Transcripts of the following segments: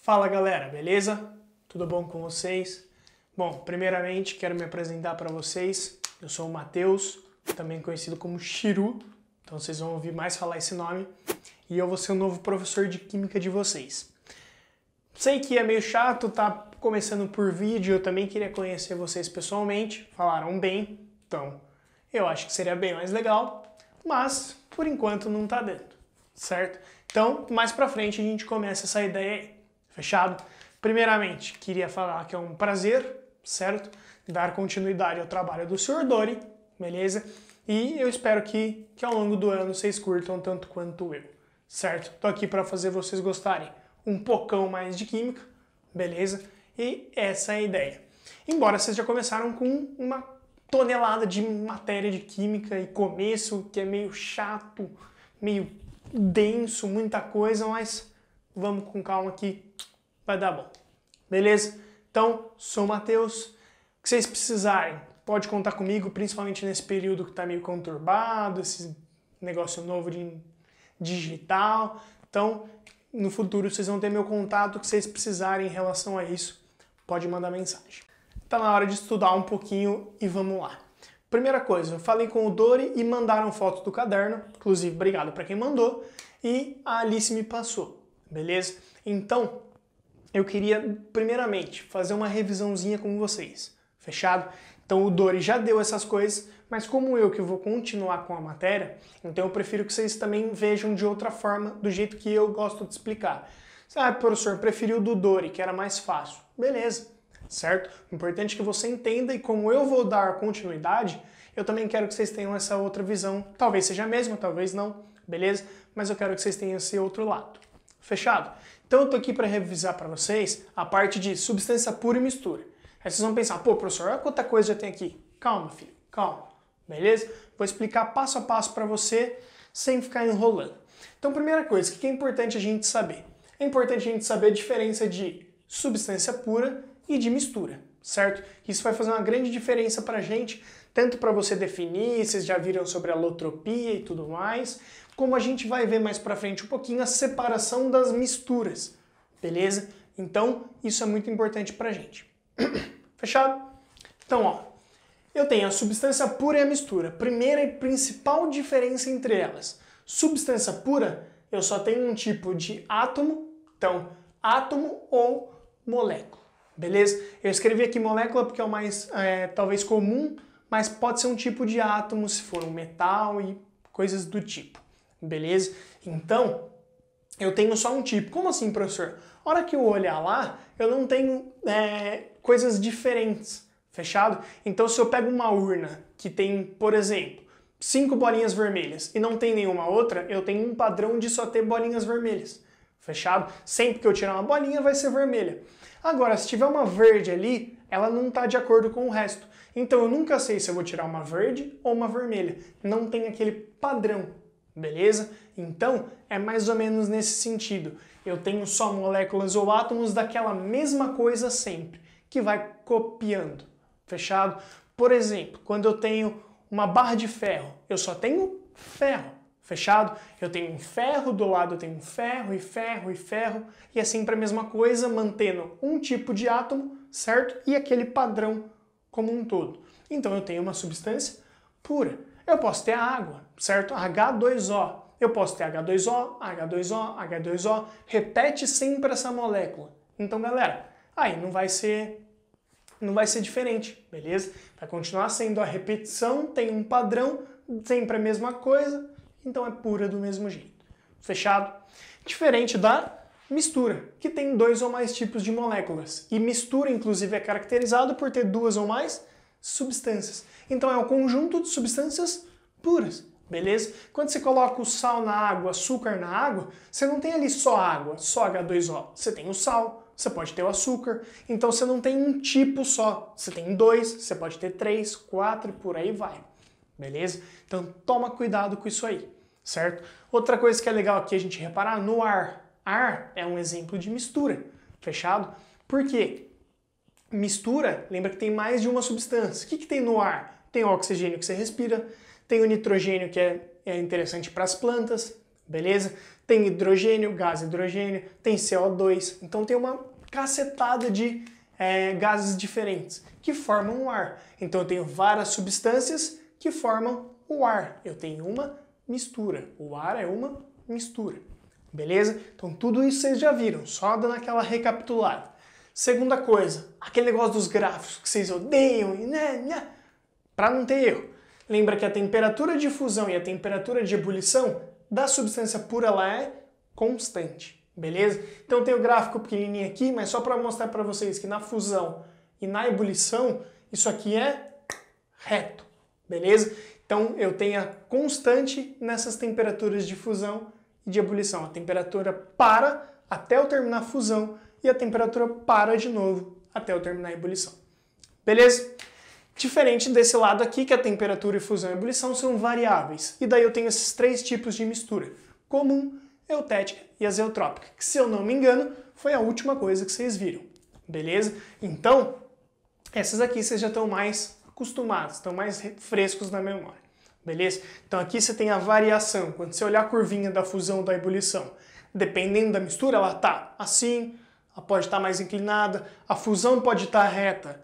Fala galera, beleza? Tudo bom com vocês? Bom, primeiramente quero me apresentar para vocês. Eu sou o Matheus, também conhecido como Chiru, então vocês vão ouvir mais falar esse nome. E eu vou ser o novo professor de Química de vocês. Sei que é meio chato, tá começando por vídeo, eu também queria conhecer vocês pessoalmente, falaram bem, então eu acho que seria bem mais legal, mas por enquanto não tá dando, certo? Então, mais pra frente a gente começa essa ideia aí. Fechado? Primeiramente, queria falar que é um prazer, certo? Dar continuidade ao trabalho do Sr. Dori, beleza? E eu espero que ao longo do ano vocês curtam tanto quanto eu, certo? Tô aqui para fazer vocês gostarem um pocão mais de química, beleza? E essa é a ideia. Embora vocês já começaram com uma tonelada de matéria de química e começo, que é meio chato, meio denso, muita coisa, mas vamos com calma que vai dar bom. Beleza? Então, sou o Matheus. O que vocês precisarem, pode contar comigo, principalmente nesse período que está meio conturbado, esse negócio novo de digital. Então, no futuro vocês vão ter meu contato, o que vocês precisarem em relação a isso, pode mandar mensagem. Tá na hora de estudar um pouquinho e vamos lá. Primeira coisa, eu falei com o Dori e mandaram foto do caderno, inclusive obrigado para quem mandou, e a Alice me passou. Beleza? Então, eu queria, primeiramente, fazer uma revisãozinha com vocês. Fechado? Então, o Dori já deu essas coisas, mas como eu que vou continuar com a matéria, então eu prefiro que vocês também vejam de outra forma, do jeito que eu gosto de explicar. Ah, professor, preferiu do Dori, que era mais fácil. Beleza, certo? O importante é que você entenda e como eu vou dar continuidade, eu também quero que vocês tenham essa outra visão. Talvez seja a mesma, talvez não, beleza? Mas eu quero que vocês tenham esse outro lado. Fechado? Então eu tô aqui para revisar para vocês a parte de substância pura e mistura. Aí vocês vão pensar, pô, professor, olha quanta coisa já tem aqui. Calma, filho, calma. Beleza? Vou explicar passo a passo para você, sem ficar enrolando. Então, primeira coisa, o que é importante a gente saber? É importante a gente saber a diferença de substância pura e de mistura, certo? Isso vai fazer uma grande diferença para a gente, tanto para você definir, vocês já viram sobre alotropia e tudo mais, como a gente vai ver mais para frente um pouquinho a separação das misturas, beleza? Então, isso é muito importante para a gente. Fechado? Então, ó, eu tenho a substância pura e a mistura. Primeira e principal diferença entre elas. Substância pura, eu só tenho um tipo de átomo, então, átomo ou molécula, beleza? Eu escrevi aqui molécula porque é o mais, talvez, comum, mas pode ser um tipo de átomo se for um metal e coisas do tipo. Beleza? Então, eu tenho só um tipo. Como assim, professor? A hora que eu olhar lá, eu não tenho coisas diferentes. Fechado? Então, se eu pego uma urna que tem, por exemplo, 5 bolinhas vermelhas e não tem nenhuma outra, eu tenho um padrão de só ter bolinhas vermelhas. Fechado? Sempre que eu tirar uma bolinha, vai ser vermelha. Agora, se tiver uma verde ali, ela não está de acordo com o resto. Então, eu nunca sei se eu vou tirar uma verde ou uma vermelha. Não tem aquele padrão. Beleza? Então, é mais ou menos nesse sentido. Eu tenho só moléculas ou átomos daquela mesma coisa sempre, que vai copiando. Fechado? Por exemplo, quando eu tenho uma barra de ferro, eu só tenho ferro. Fechado? Eu tenho um ferro, do lado eu tenho ferro e ferro e ferro, e é sempre a mesma coisa, mantendo um tipo de átomo, certo? E aquele padrão como um todo. Então eu tenho uma substância pura. Eu posso ter água, certo? H2O. Eu posso ter H2O, H2O, H2O. Repete sempre essa molécula. Então, galera, aí não vai ser diferente, beleza? Vai continuar sendo a repetição, tem um padrão, sempre a mesma coisa, então é pura do mesmo jeito. Fechado? Diferente da mistura, que tem 2 ou mais tipos de moléculas. E mistura, inclusive, é caracterizado por ter 2 ou mais substâncias. Então é um conjunto de substâncias puras, beleza? Quando você coloca o sal na água, açúcar na água, você não tem ali só água, só H2O. Você tem o sal, você pode ter o açúcar. Então você não tem um tipo só. Você tem 2, você pode ter 3, 4 e por aí vai. Beleza? Então toma cuidado com isso aí, certo? Outra coisa que é legal aqui a gente reparar no ar. Ar é um exemplo de mistura, fechado? Por quê? Mistura, lembra que tem mais de uma substância. O que tem no ar? Tem o oxigênio que você respira, tem o nitrogênio que é interessante para as plantas, beleza? Tem hidrogênio, gás hidrogênio, tem CO2, então tem uma cacetada de gases diferentes que formam o ar. Então eu tenho várias substâncias que formam o ar. Eu tenho uma mistura. O ar é uma mistura. Beleza? Então tudo isso vocês já viram, só dando aquela recapitulada. Segunda coisa, aquele negócio dos gráficos que vocês odeiam e para não ter erro. Lembra que a temperatura de fusão e a temperatura de ebulição da substância pura ela é constante. Beleza? Então tem o gráfico pequenininho aqui, mas só para mostrar para vocês que na fusão e na ebulição isso aqui é reto. Beleza? Então eu tenho a constante nessas temperaturas de fusão e de ebulição. A temperatura para até eu terminar a fusão e a temperatura para de novo até eu terminar a ebulição. Beleza? Diferente desse lado aqui, que a temperatura e fusão e ebulição são variáveis. E daí eu tenho esses três tipos de mistura: comum, eutética e azeotrópica, que se eu não me engano foi a última coisa que vocês viram. Beleza? Então, essas aqui vocês já estão mais acostumados, estão mais frescos na memória. Beleza? Então aqui você tem a variação. Quando você olhar a curvinha da fusão ou da ebulição, dependendo da mistura, ela está assim, ela pode estar mais inclinada, a fusão pode estar reta,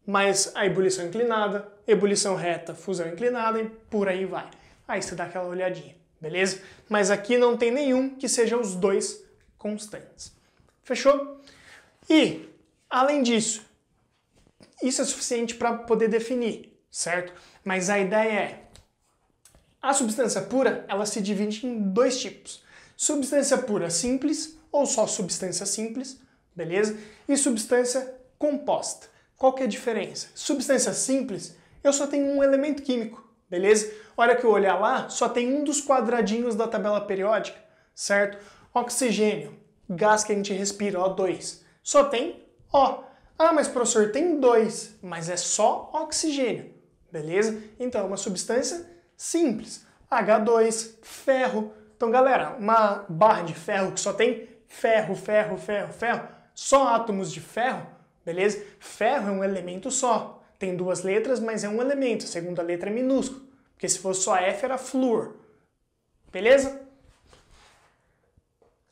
mas a ebulição inclinada, ebulição reta, fusão inclinada e por aí vai. Aí você dá aquela olhadinha, beleza? Mas aqui não tem nenhum que seja os dois constantes. Fechou? E, além disso, isso é suficiente para poder definir, certo? Mas a ideia é, a substância pura, ela se divide em dois tipos. Substância pura simples, ou só substância simples, beleza? E substância composta. Qual que é a diferença? Substância simples, eu só tenho um elemento químico, beleza? A hora que eu olhar lá, só tem um dos quadradinhos da tabela periódica, certo? Oxigênio, gás que a gente respira, O2, só tem O. Ah, mas professor, tem dois, mas é só oxigênio, beleza? Então é uma substância simples. H2, ferro. Então, galera, uma barra de ferro que só tem ferro, ferro, ferro, ferro, só átomos de ferro, beleza? Ferro é um elemento só. Tem duas letras, mas é um elemento. A segunda letra é minúsculo, porque se fosse só F era flúor. Beleza?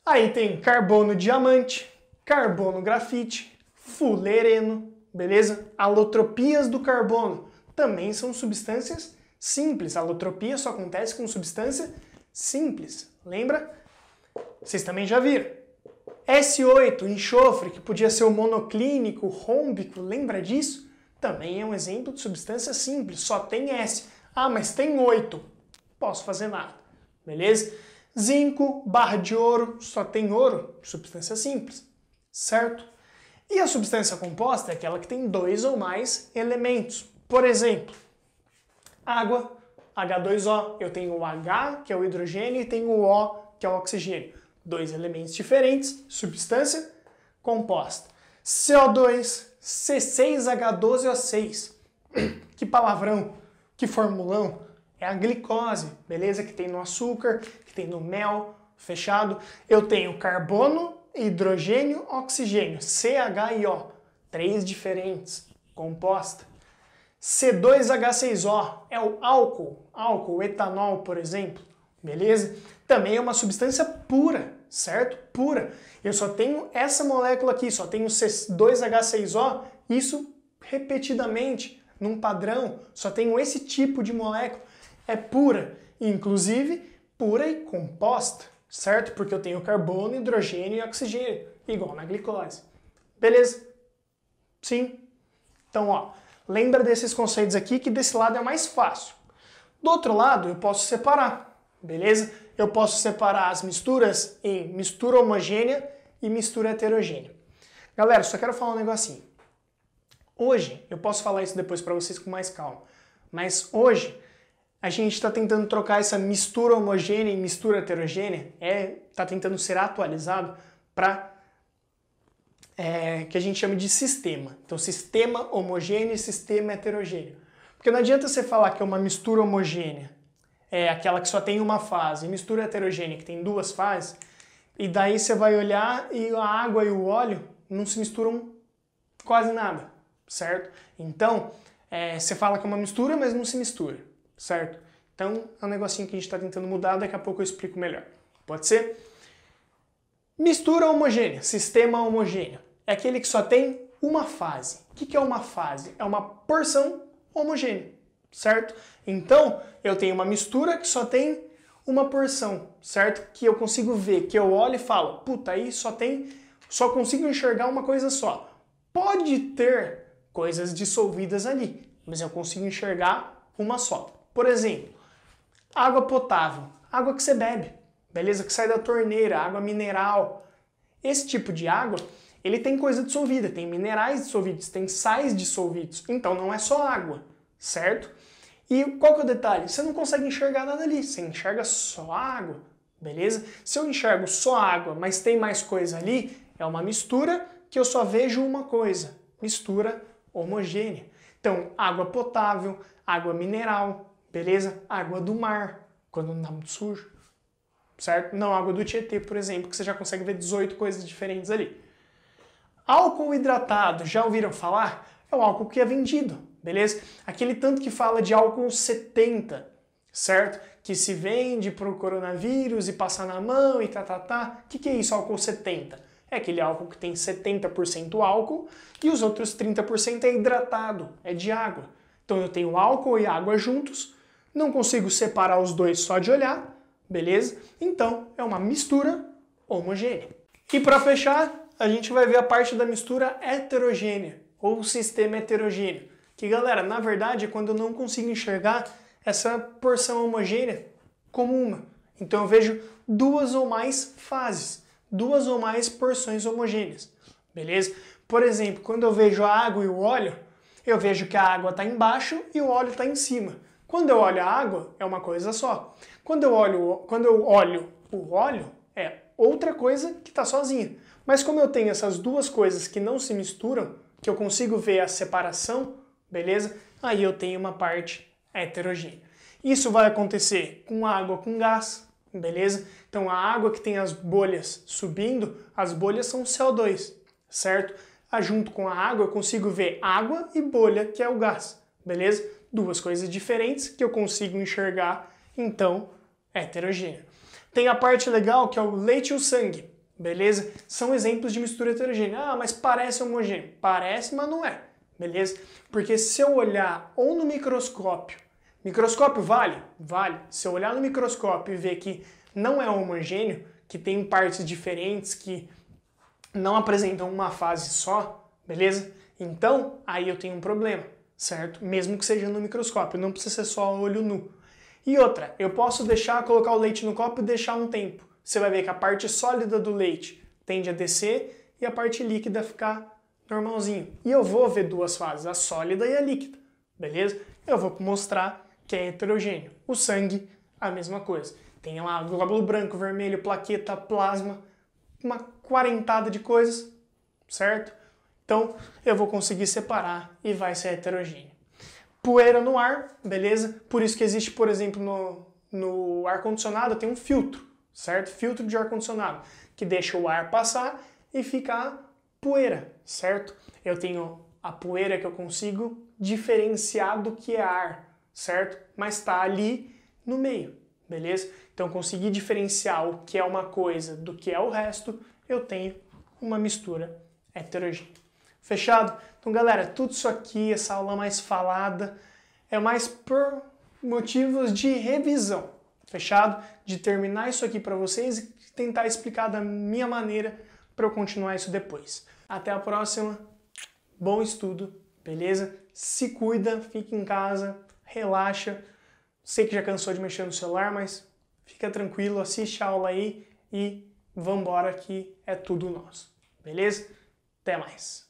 Aí tem carbono diamante, carbono grafite, fulereno, beleza? Alotropias do carbono também são substâncias simples. A alotropia só acontece com substância simples. Lembra? Vocês também já viram. S8, enxofre, que podia ser o monoclínico, rômbico, lembra disso? Também é um exemplo de substância simples, só tem S. Ah, mas tem 8. Posso fazer nada. Beleza? Zinco, barra de ouro, só tem ouro, substância simples. Certo? E a substância composta é aquela que tem dois ou mais elementos. Por exemplo, água, H2O, eu tenho o H, que é o hidrogênio, e tenho o O, que é o oxigênio. Dois elementos diferentes, substância composta. CO2, C6H12O6. Que palavrão, que formulão. É a glicose, beleza? Que tem no açúcar, que tem no mel, fechado. Eu tenho carbono, hidrogênio, oxigênio, CH e O. Três diferentes, composta. C2H6O é o álcool, etanol, por exemplo, beleza? Também é uma substância pura, certo? Pura. Eu só tenho essa molécula aqui, só tenho C2H6O, isso repetidamente, num padrão, só tenho esse tipo de molécula. É pura, inclusive pura e composta, certo? Porque eu tenho carbono, hidrogênio e oxigênio, igual na glicose. Beleza? Sim? Então, ó, lembra desses conceitos aqui que desse lado é mais fácil. Do outro lado, eu posso separar, beleza? Eu posso separar as misturas em mistura homogênea e mistura heterogênea. Galera, só quero falar um negocinho. Hoje, eu posso falar isso depois para vocês com mais calma, mas hoje a gente está tentando trocar essa mistura homogênea e mistura heterogênea, está tentando ser atualizado para que a gente chama de sistema. Então, sistema homogêneo e sistema heterogêneo. Porque não adianta você falar que é uma mistura homogênea, é aquela que só tem uma fase, e mistura heterogênea, que tem duas fases, e daí você vai olhar e a água e o óleo não se misturam quase nada, certo? Então, você fala que é uma mistura, mas não se mistura, certo? Então, é um negocinho que a gente está tentando mudar, daqui a pouco eu explico melhor. Pode ser? Mistura homogênea, sistema homogêneo. É aquele que só tem uma fase. O que é uma fase? É uma porção homogênea, certo? Então, eu tenho uma mistura que só tem uma porção, certo? Que eu consigo ver, que eu olho e falo, puta, aí só consigo enxergar uma coisa só. Pode ter coisas dissolvidas ali, mas eu consigo enxergar uma só. Por exemplo, água potável, água que você bebe, beleza? Que sai da torneira, água mineral. Esse tipo de água, ele tem coisa dissolvida, tem minerais dissolvidos, tem sais dissolvidos, então não é só água, certo? E qual que é o detalhe? Você não consegue enxergar nada ali, você enxerga só água, beleza? Se eu enxergo só água, mas tem mais coisa ali, é uma mistura que eu só vejo uma coisa, mistura homogênea. Então, água potável, água mineral, beleza? Água do mar, quando não está muito sujo, certo? Não água do Tietê, por exemplo, que você já consegue ver 18 coisas diferentes ali. Álcool hidratado, já ouviram falar? É o álcool que é vendido, beleza? Aquele tanto que fala de álcool 70, certo? Que se vende para o coronavírus e passar na mão e tá. O que é isso, álcool 70? É aquele álcool que tem 70% álcool e os outros 30% é hidratado, é de água. Então eu tenho álcool e água juntos, não consigo separar os dois só de olhar, beleza? Então é uma mistura homogênea. E para fechar, a gente vai ver a parte da mistura heterogênea, ou sistema heterogêneo. Que, galera, na verdade é quando eu não consigo enxergar essa porção homogênea como uma. Então eu vejo duas ou mais fases, duas ou mais porções homogêneas, beleza? Por exemplo, quando eu vejo a água e o óleo, eu vejo que a água está embaixo e o óleo está em cima. Quando eu olho a água, é uma coisa só. Quando eu olho o óleo, é outra coisa que está sozinha. Mas como eu tenho essas duas coisas que não se misturam, que eu consigo ver a separação, beleza? Aí eu tenho uma parte heterogênea. Isso vai acontecer com água com gás, beleza? Então a água que tem as bolhas subindo, as bolhas são CO2, certo? Junto com a água eu consigo ver água e bolha, que é o gás, beleza? Duas coisas diferentes que eu consigo enxergar, então heterogênea. Tem a parte legal que é o leite e o sangue, beleza? São exemplos de mistura heterogênea. Ah, mas parece homogêneo. Parece, mas não é, beleza? Porque se eu olhar ou no microscópio, microscópio vale? Vale. Se eu olhar no microscópio e ver que não é homogêneo, que tem partes diferentes, que não apresentam uma fase só, beleza? Então, aí eu tenho um problema, certo? Mesmo que seja no microscópio, não precisa ser só olho nu. E outra, eu posso colocar o leite no copo e deixar um tempo. Você vai ver que a parte sólida do leite tende a descer e a parte líquida ficar normalzinho. E eu vou ver duas fases, a sólida e a líquida, beleza? Eu vou mostrar que é heterogêneo. O sangue, a mesma coisa. Tem lá glóbulo branco, vermelho, plaqueta, plasma, uma quarentada de coisas, certo? Então eu vou conseguir separar e vai ser heterogêneo. Poeira no ar, beleza? Por isso que existe, por exemplo, no ar-condicionado tem um filtro, certo? Filtro de ar-condicionado, que deixa o ar passar e ficar poeira, certo? Eu tenho a poeira que eu consigo diferenciar do que é ar, certo? Mas está ali no meio, beleza? Então, conseguir diferenciar o que é uma coisa do que é o resto, eu tenho uma mistura heterogênea. Fechado? Então, galera, tudo isso aqui, essa aula mais falada, é mais por motivos de revisão. Fechado? De terminar isso aqui para vocês e tentar explicar da minha maneira para eu continuar isso depois. Até a próxima. Bom estudo, beleza? Se cuida, fique em casa, relaxa. Sei que já cansou de mexer no celular, mas fica tranquilo, assiste a aula aí e vambora que é tudo nosso. Beleza? Até mais.